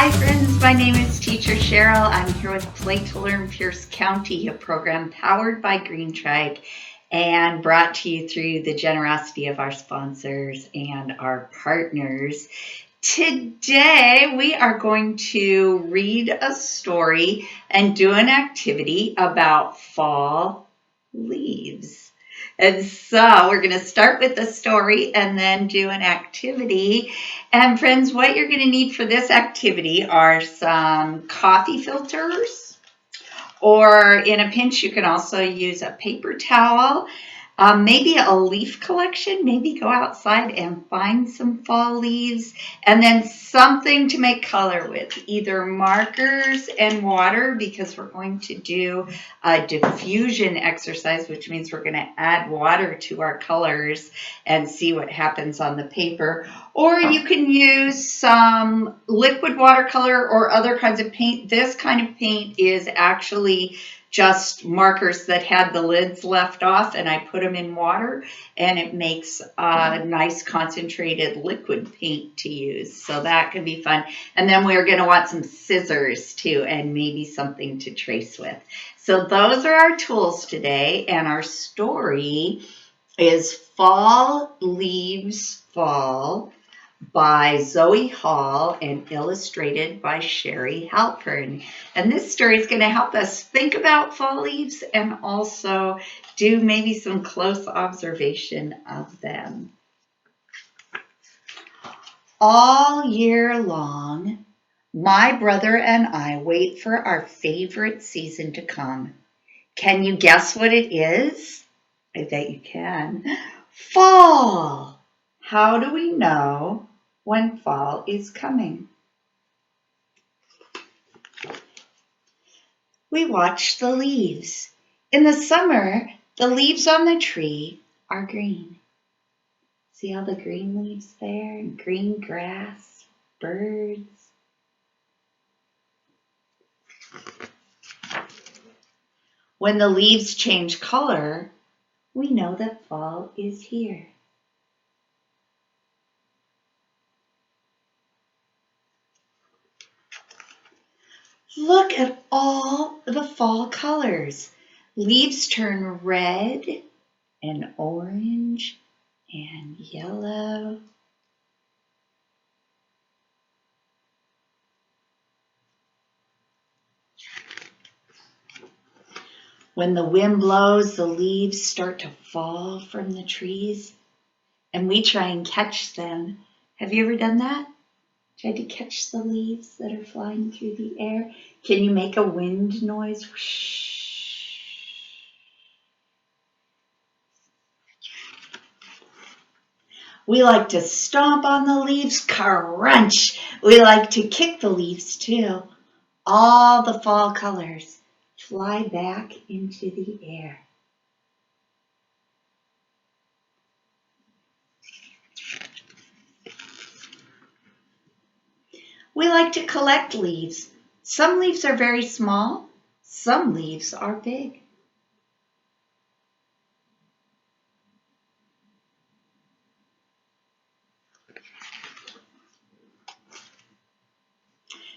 Hi friends, my name is Teacher Cheryl. I'm here with Play to Learn Pierce County, a program powered by Green Trike and brought to you through the generosity of our sponsors and our partners. Today we are going to read a story and do an activity about fall leaves. And so we're going to start with the story and then do an activity. And friends, what you're going to need for this activity are some coffee filters, or in a pinch, you can also use a paper towel, maybe a leaf collection, maybe go outside and find some fall leaves, and then something to make color with, either markers and water, because we're going to do a diffusion exercise, which means we're going to add water to our colors and see what happens on the paper. Or you can use some liquid watercolor or other kinds of paint. This kind of paint is actually just markers that had the lids left off, and I put them in water, and it makes a nice concentrated liquid paint to use. So that can be fun. And then we're going to want some scissors too, and maybe something to trace with. So those are our tools today, and our story is Fall Leaves Fall by Zoe Hall and illustrated by Sherry Halpern. And this story is going to help us think about fall leaves and also do maybe some close observation of them. All year long, my brother and I wait for our favorite season to come. Can you guess what it is? I bet you can. Fall! How do we know when fall is coming? We watch the leaves. In the summer, the leaves on the tree are green. See all the green leaves there? And green grass, birds. When the leaves change color, we know that fall is here. Look at all the fall colors. Leaves turn red and orange and yellow. When the wind blows, the leaves start to fall from the trees, and we try and catch them. Have you ever done that? Tried to catch the leaves that are flying through the air? Can you make a wind noise? Whoosh. We like to stomp on the leaves, crunch. We like to kick the leaves too. All the fall colors fly back into the air. We like to collect leaves. Some leaves are very small, some leaves are big.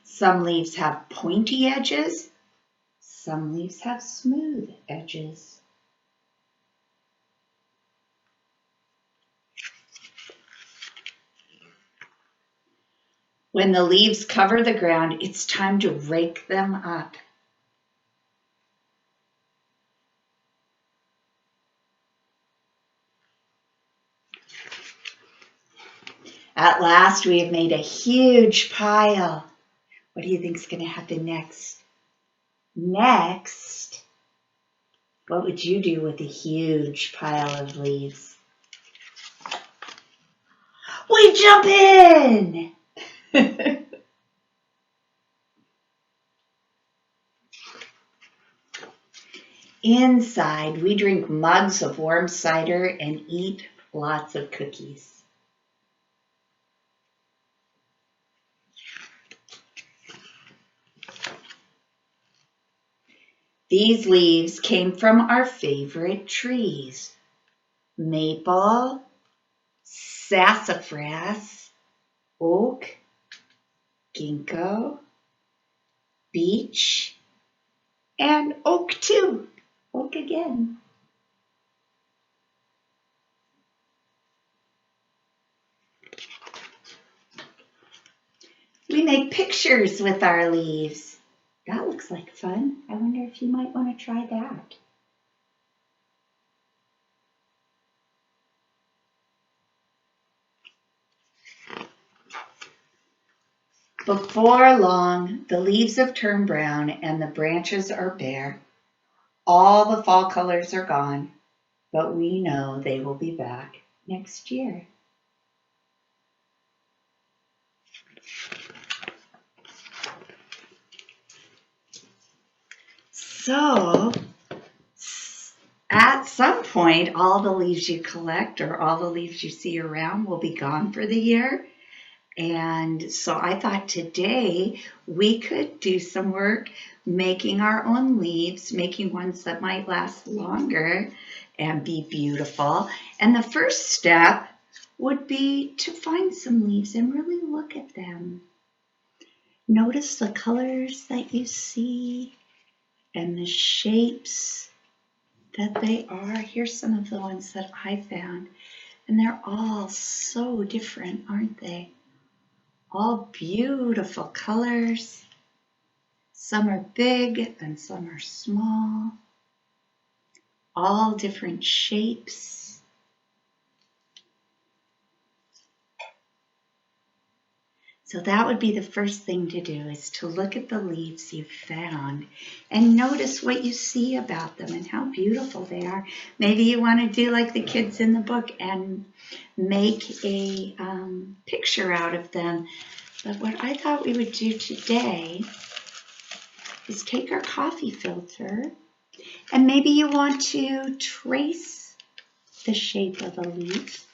Some leaves have pointy edges, some leaves have smooth edges. When the leaves cover the ground, it's time to rake them up. At last, we have made a huge pile. What do you think is going to happen next? Next, what would you do with a huge pile of leaves? We jump in! Inside, we drink mugs of warm cider and eat lots of cookies. These leaves came from our favorite trees: maple, sassafras, oak, ginkgo, beech, and oak too. Oak again. We make pictures with our leaves. That looks like fun. I wonder if you might want to try that. Before long, the leaves have turned brown and the branches are bare. All the fall colors are gone, but we know they will be back next year. So, at some point, all the leaves you collect or all the leaves you see around will be gone for the year. And so I thought today we could do some work making our own leaves, making ones that might last longer and be beautiful. And the first step would be to find some leaves and really look at them. Notice the colors that you see and the shapes that they are. Here's some of the ones that I found. And they're all so different, aren't they? All beautiful colors. Some are big and some are small. All different shapes. So that would be the first thing to do, is to look at the leaves you've found and notice what you see about them and how beautiful they are. Maybe you want to do like the kids in the book and make a picture out of them. But what I thought we would do today is take our coffee filter, and maybe you want to trace the shape of a leaf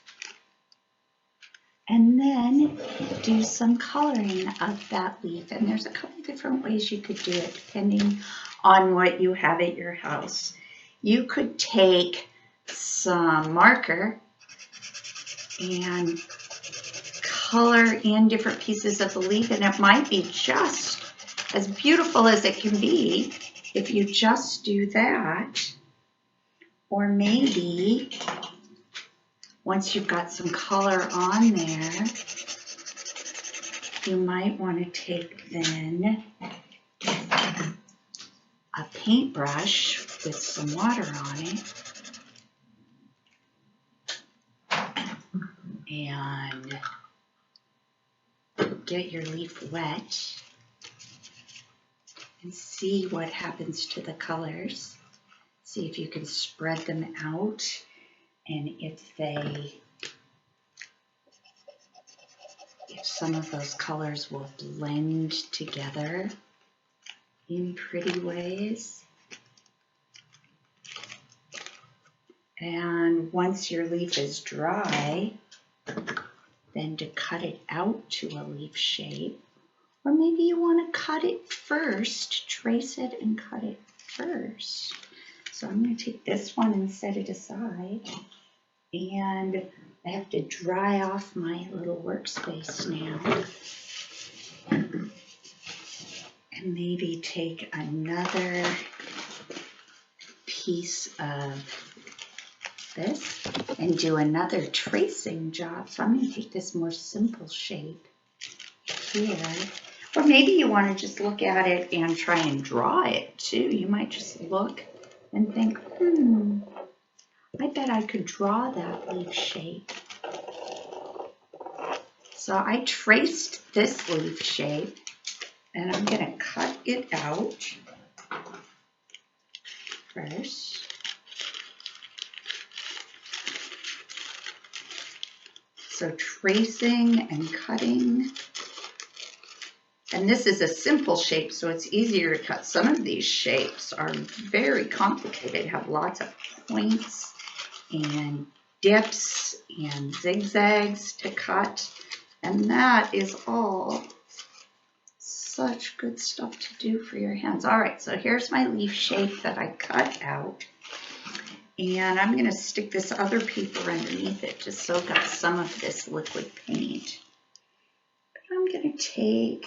and then do some coloring of that leaf. And there's a couple different ways you could do it depending on what you have at your house. You could take some marker and color in different pieces of the leaf, and it might be just as beautiful as it can be if you just do that. Or maybe once you've got some color on there, you might want to take then a paintbrush with some water on it and get your leaf wet and see what happens to the colors. See if you can spread them out and if some of those colors will blend together in pretty ways. And once your leaf is dry, then to cut it out to a leaf shape. Or maybe you want to cut it first, trace it and cut it first. So I'm going to take this one and set it aside. And I have to dry off my little workspace now. And maybe take another piece of this and do another tracing job. So I'm going to take this more simple shape here. Or maybe you want to just look at it and try and draw it too. You might just look and think, I bet I could draw that leaf shape. So I traced this leaf shape and I'm going to cut it out first. So tracing and cutting. And this is a simple shape, so it's easier to cut. Some of these shapes are very complicated, have lots of points and dips and zigzags to cut. And that is all such good stuff to do for your hands. All right, so here's my leaf shape that I cut out. And I'm going to stick this other paper underneath it to soak up some of this liquid paint. But I'm going to take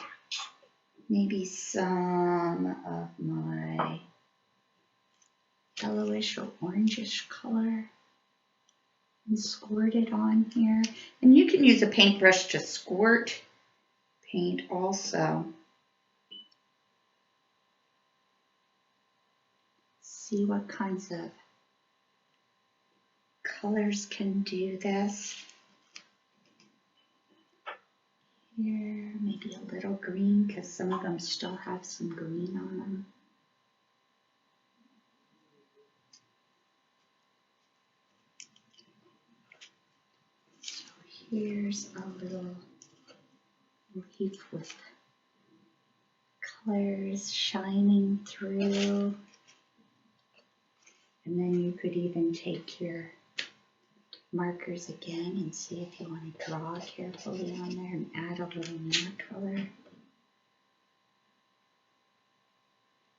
maybe some of my yellowish or orangish color and squirt it on here. And you can use a paintbrush to squirt paint also. See what kinds of colors can do this. Here, maybe a little green because some of them still have some green on them. So here's a little leaf with colors shining through. And then you could even take your markers again and see if you want to draw carefully on there and add a little more color.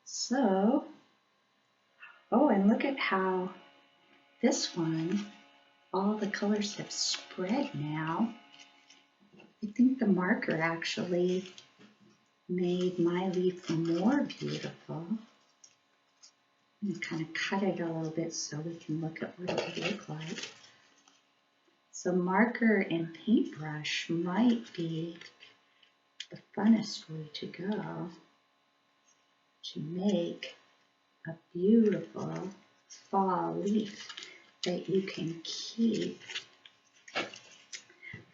So, oh, and look at how this one, all the colors have spread now. I think the marker actually made my leaf more beautiful. I'm going to kind of cut it a little bit so we can look at what it would look like. So marker and paintbrush might be the funnest way to go to make a beautiful fall leaf that you can keep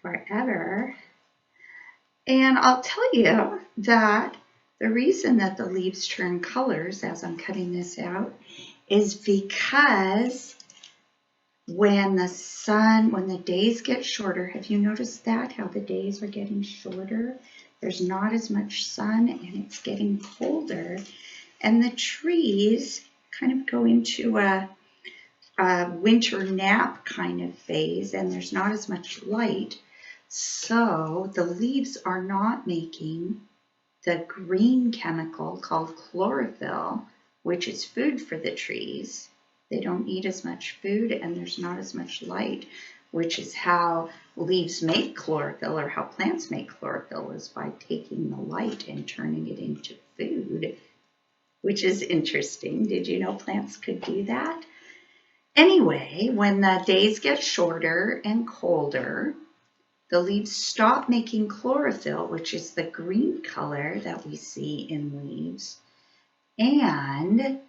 forever. And I'll tell you that the reason that the leaves turn colors as I'm cutting this out is because when the days get shorter, have you noticed that? How the days are getting shorter? There's not as much sun and it's getting colder. And the trees kind of go into a winter nap kind of phase and there's not as much light. So the leaves are not making the green chemical called chlorophyll, which is food for the trees. They don't eat as much food and there's not as much light, which is how leaves make chlorophyll, or how plants make chlorophyll, is by taking the light and turning it into food, which is interesting. Did you know plants could do that? Anyway, when the days get shorter and colder, the leaves stop making chlorophyll, which is the green color that we see in leaves, and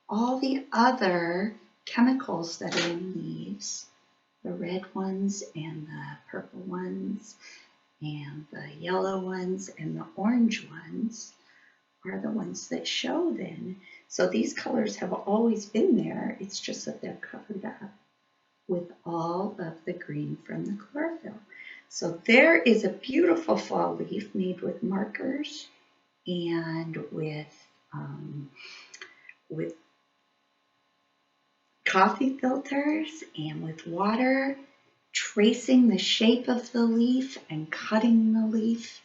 all the other chemicals that are in leaves, the red ones and the purple ones and the yellow ones and the orange ones, are the ones that show then. So these colors have always been there. It's just that they're covered up with all of the green from the chlorophyll. So there is a beautiful fall leaf made with markers and with coffee filters and with water, tracing the shape of the leaf and cutting the leaf,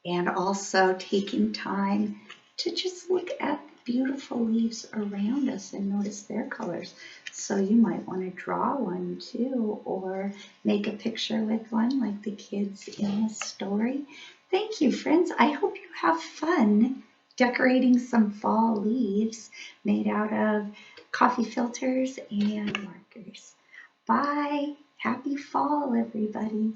and also taking time to just look at the beautiful leaves around us and notice their colors. So you might want to draw one too, or make a picture with one like the kids in the story. Thank you, friends. I hope you have fun decorating some fall leaves made out of coffee filters and markers. Bye. Happy fall, everybody.